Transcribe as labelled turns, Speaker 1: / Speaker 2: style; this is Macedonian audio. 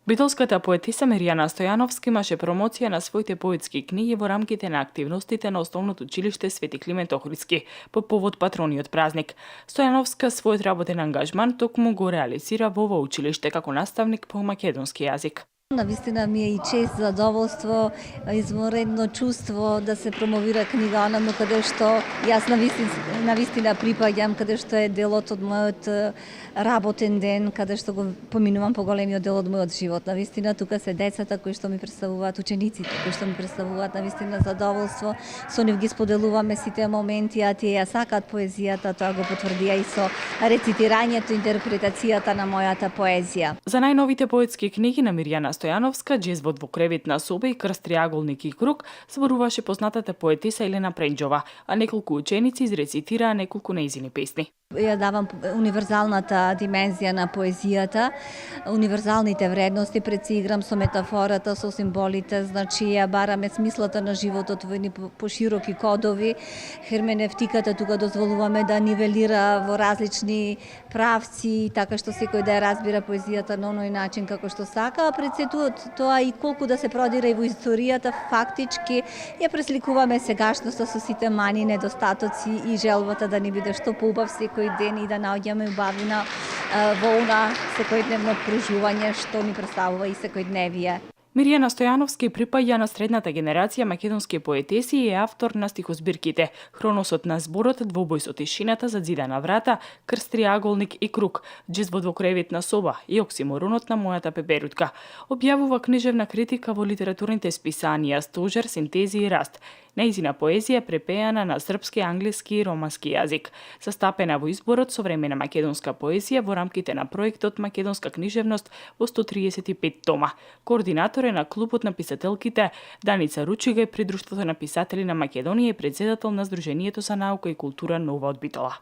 Speaker 1: Битолската поетиса Миријана Стојановска имаше промоција на своите поетски книги во рамките на активностите на Основното училиште Свети Климент Охридски по повод патрониот празник. Стојановска својот работен ангажман токму го реализира во ова училиште како наставник по македонски јазик.
Speaker 2: Навистина ми е и чест, задоволство, изморедно чувство да се промовира книга онаму каде што јас навистина припаѓам, каде што е делот од мојот работен ден, каде што го поминувам поголемиот дел од мојот живот. Навистина тука се децата кои што ми представуваат, учениците кои што ми представуваат, навистина задоволство. Со нив ги споделуваме сите моменти, а тие ја сакаат поезијата, тоа го потврдија и со рецитирањето, интерпретацијата на мојата поезија.
Speaker 1: За најновите поетски книги на Миријана Стојановска, Джезвот во креветна соба и Крст, триаголник и круг, зборуваше познатата поетиса Елена Пренџова, а неколку ученици изрецитираа неколку нејзини песни.
Speaker 2: Ја давам универзалната димензија на поезијата, универзалните вредности, пред се играм со метафората, со символите, значи ја бараме смислата на животот во едни пошироки кодови. Херменевтиката тука дозволуваме да нивелира во различни правци, така што секој да ја разбира поезијата на оној начин како што сака, а пред се тоа и колку да се продира и во историјата, фактички ја пресликуваме сегашноста со сите мани, недостатоци и желбата да ни биде што поубав секој ден и да наоѓаме убавина во она секојдневно преживување што ни представува и секојдневие.
Speaker 1: Миријана Стојановска припаѓа на средната генерација македонски поетеси и е автор на стихозбирките Хроносот на зборот, Двобој со тишината, Зазидана врата, Крст, триаголник и круг, Джезвот во креветна соба и Оксиморонот на мојата пеперутка. Објавува книжевна критика во литературните списанија Стожер, Синтези и Раст. Нејзина поезија препеана на српски, англиски и романски јазик, состапена во изборот современа македонска поезија во рамките на проектот Македонска книжевност во 135 тома. Координатор е на клубот на писателките Даница Ручига при Друштвото на писатели на Македонија и председател на Сдруженијето за наука и култура Нова од Битола.